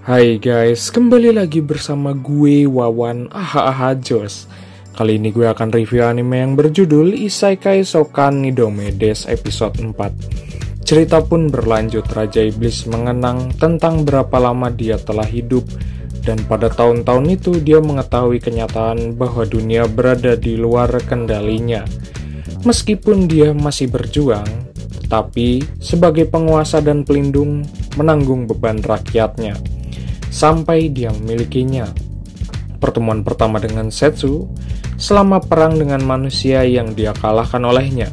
Hai guys, kembali lagi bersama gue Wawan Jos. Kali ini gue akan review anime yang berjudul Isekai Shoukan Nidomedes episode 4. Cerita pun berlanjut, Raja Iblis mengenang tentang berapa lama dia telah hidup. Dan pada tahun-tahun itu dia mengetahui kenyataan bahwa dunia berada di luar kendalinya. Meskipun dia masih berjuang, tapi sebagai penguasa dan pelindung menanggung beban rakyatnya sampai dia memilikinya. Pertemuan pertama dengan Setsu selama perang dengan manusia yang dia kalahkan olehnya.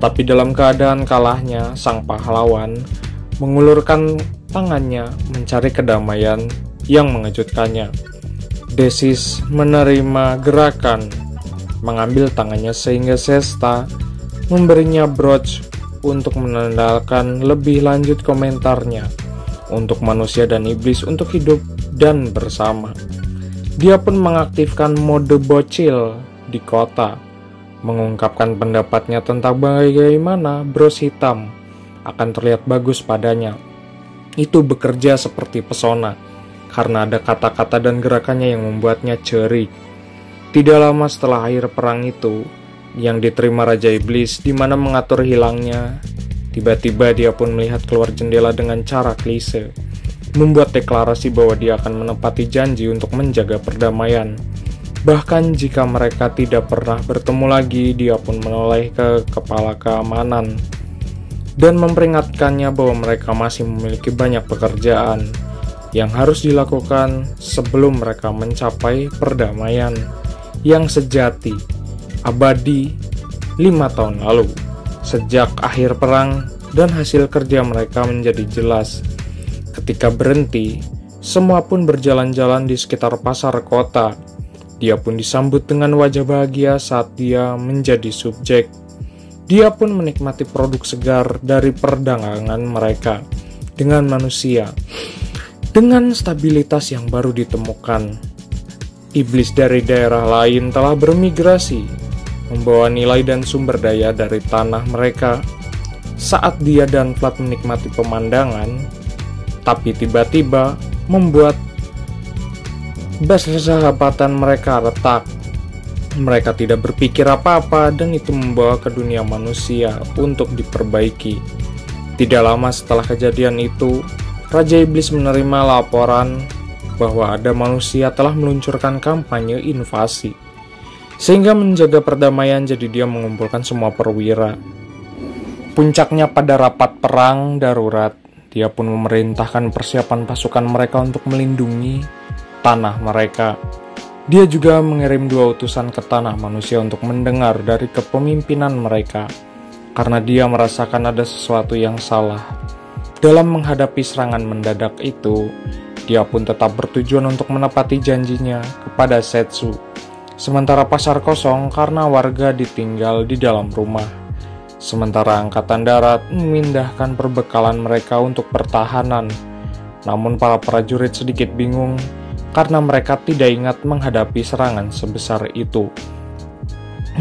Tapi dalam keadaan kalahnya, sang pahlawan mengulurkan tangannya mencari kedamaian yang mengejutkannya. Desis menerima gerakan mengambil tangannya sehingga Sesta memberinya brooch untuk menandakan lebih lanjut komentarnya untuk manusia dan iblis untuk hidup dan bersama. Dia pun mengaktifkan mode bocil di kota, mengungkapkan pendapatnya tentang bagaimana bros hitam akan terlihat bagus padanya. Itu bekerja seperti pesona, karena ada kata-kata dan gerakannya yang membuatnya cerik. Tidak lama setelah akhir perang itu, yang diterima Raja Iblis di mana mengatur hilangnya, tiba-tiba dia pun melihat keluar jendela dengan cara klise, membuat deklarasi bahwa dia akan menepati janji untuk menjaga perdamaian. Bahkan jika mereka tidak pernah bertemu lagi, dia pun menoleh ke kepala keamanan dan memperingatkannya bahwa mereka masih memiliki banyak pekerjaan yang harus dilakukan sebelum mereka mencapai perdamaian yang sejati, abadi 5 tahun lalu. Sejak akhir perang dan hasil kerja mereka menjadi jelas. Ketika berhenti, semua pun berjalan-jalan di sekitar pasar kota. Dia pun disambut dengan wajah bahagia saat dia menjadi subjek. Dia pun menikmati produk segar dari perdagangan mereka dengan manusia. Dengan stabilitas yang baru ditemukan, iblis dari daerah lain telah bermigrasi membawa nilai dan sumber daya dari tanah mereka. Saat dia dan Vlad menikmati pemandangan, tapi tiba-tiba membuat persahabatan mereka retak. Mereka tidak berpikir apa-apa dan itu membawa ke dunia manusia untuk diperbaiki. Tidak lama setelah kejadian itu, Raja Iblis menerima laporan bahwa ada manusia telah meluncurkan kampanye invasi. Sehingga menjaga perdamaian, jadi dia mengumpulkan semua perwira. Puncaknya pada rapat perang darurat, dia pun memerintahkan persiapan pasukan mereka untuk melindungi tanah mereka. Dia juga mengirim 2 utusan ke tanah manusia untuk mendengar dari kepemimpinan mereka, karena dia merasakan ada sesuatu yang salah. Dalam menghadapi serangan mendadak itu, dia pun tetap bertujuan untuk menepati janjinya kepada Setsu. Sementara pasar kosong karena warga ditinggal di dalam rumah. Sementara angkatan darat memindahkan perbekalan mereka untuk pertahanan. Namun para prajurit sedikit bingung karena mereka tidak ingat menghadapi serangan sebesar itu.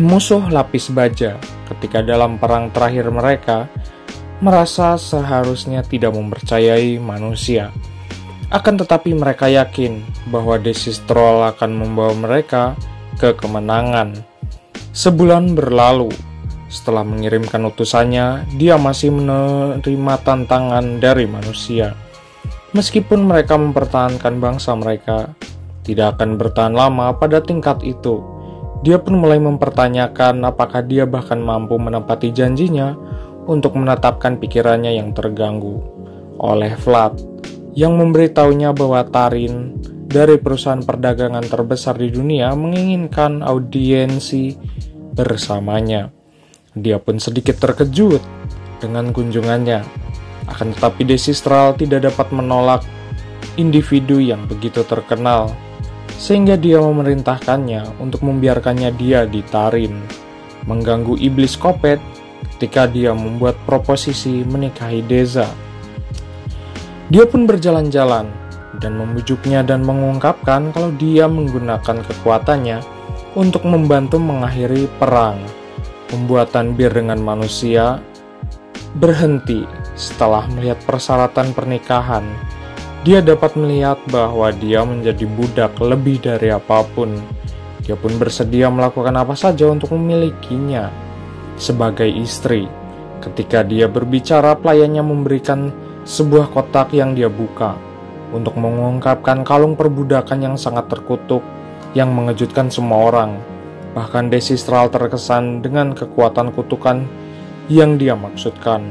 Musuh lapis baja ketika dalam perang terakhir mereka merasa seharusnya tidak mempercayai manusia. Akan tetapi mereka yakin bahwa Desis Troll akan membawa mereka ke kemenangan. Sebulan berlalu. Setelah mengirimkan utusannya, dia masih menerima tantangan dari manusia. Meskipun mereka mempertahankan bangsa mereka, tidak akan bertahan lama pada tingkat itu. Dia pun mulai mempertanyakan apakah dia bahkan mampu menepati janjinya untuk menetapkan pikirannya yang terganggu oleh Vlad, yang memberitahunya bahwa Tarin dari perusahaan perdagangan terbesar di dunia menginginkan audiensi bersamanya. Dia pun sedikit terkejut dengan kunjungannya. Akan tetapi Desistral tidak dapat menolak individu yang begitu terkenal, sehingga dia memerintahkannya untuk membiarkannya dia di Tarin, mengganggu iblis Kopet ketika dia membuat proposisi menikahi Deza. Dia pun berjalan-jalan dan membujuknya dan mengungkapkan kalau dia menggunakan kekuatannya untuk membantu mengakhiri perang. Pembuatan bir dengan manusia berhenti setelah melihat persyaratan pernikahan Dia dapat melihat bahwa dia menjadi budak lebih dari apapun. Dia pun bersedia melakukan apa saja untuk memilikinya sebagai istri. Ketika dia berbicara, pelayannya memberikan sebuah kotak yang dia buka untuk mengungkapkan kalung perbudakan yang sangat terkutuk yang mengejutkan semua orang. Bahkan Desistral terkesan dengan kekuatan kutukan yang dia maksudkan.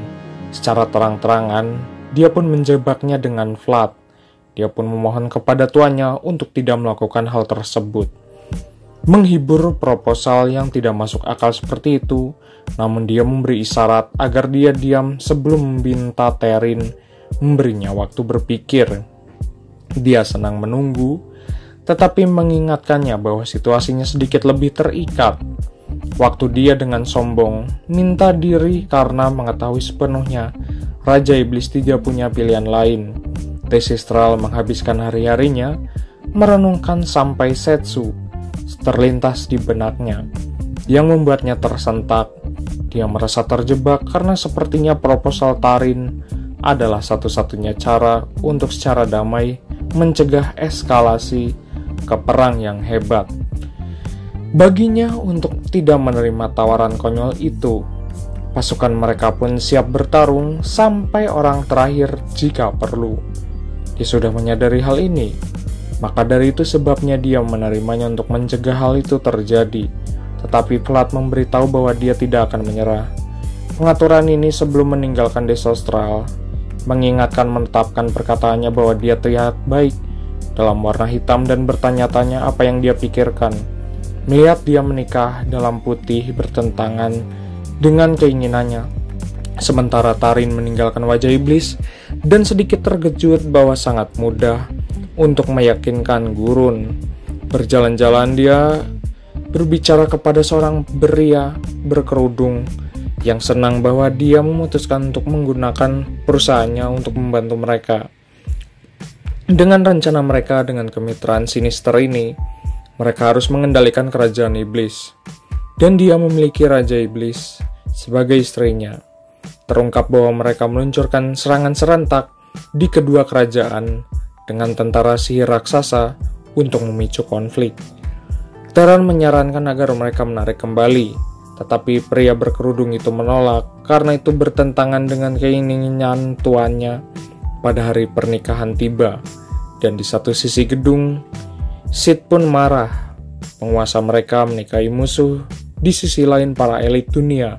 Secara terang-terangan, dia pun menjebaknya dengan Vlad. Dia pun memohon kepada tuannya untuk tidak melakukan hal tersebut. Menghibur proposal yang tidak masuk akal seperti itu, namun dia memberi isyarat agar dia diam sebelum meminta Terin memberinya waktu berpikir. Dia senang menunggu, tetapi mengingatkannya bahwa situasinya sedikit lebih terikat. Waktu dia dengan sombong minta diri karena mengetahui sepenuhnya Raja Iblis tidak punya pilihan lain. Desistral menghabiskan hari-harinya merenungkan sampai Setsu terlintas di benaknya, yang membuatnya tersentak. Dia merasa terjebak karena sepertinya proposal Tarin adalah satu-satunya cara untuk secara damai mencegah eskalasi ke perang yang hebat. Baginya untuk tidak menerima tawaran konyol itu, pasukan mereka pun siap bertarung sampai orang terakhir jika perlu. Dia sudah menyadari hal ini, maka dari itu sebabnya dia menerimanya untuk mencegah hal itu terjadi. Tetapi Vlad memberitahu bahwa dia tidak akan menyerah. Pengaturan ini sebelum meninggalkan Desistral mengingatkan menetapkan perkataannya bahwa dia terlihat baik dalam warna hitam dan bertanya-tanya apa yang dia pikirkan. Melihat dia menikah dalam putih bertentangan dengan keinginannya, sementara Tarin meninggalkan wajah iblis dan sedikit terkejut bahwa sangat mudah untuk meyakinkan Gurun. Berjalan-jalan dia berbicara kepada seorang pria berkerudung yang senang bahwa dia memutuskan untuk menggunakan perusahaannya untuk membantu mereka. Dengan rencana mereka dengan kemitraan sinister ini, mereka harus mengendalikan kerajaan iblis. Dan dia memiliki Raja Iblis sebagai istrinya. Terungkap bahwa mereka meluncurkan serangan serentak di kedua kerajaan dengan tentara sihir raksasa untuk memicu konflik. Taran menyarankan agar mereka menarik kembali, tetapi pria berkerudung itu menolak karena itu bertentangan dengan keinginan tuannya pada hari pernikahan tiba. Dan di satu sisi gedung, Sid pun marah. Penguasa mereka menikahi musuh, di sisi lain para elit dunia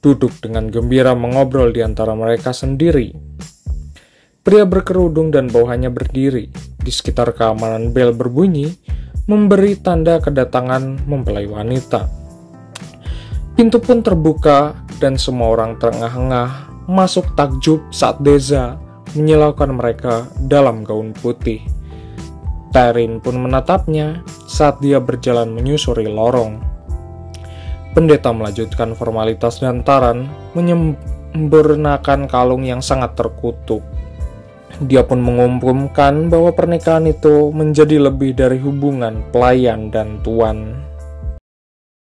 duduk dengan gembira mengobrol di antara mereka sendiri. Pria berkerudung dan bawahannya berdiri di sekitar keamanan bel berbunyi, memberi tanda kedatangan mempelai wanita. Pintu pun terbuka dan semua orang terengah-engah masuk takjub saat Deza menyilaukan mereka dalam gaun putih. Tarin pun menatapnya saat dia berjalan menyusuri lorong. Pendeta melanjutkan formalitas dan Taran menyempurnakan kalung yang sangat terkutuk. Dia pun mengumumkan bahwa pernikahan itu menjadi lebih dari hubungan pelayan dan tuan.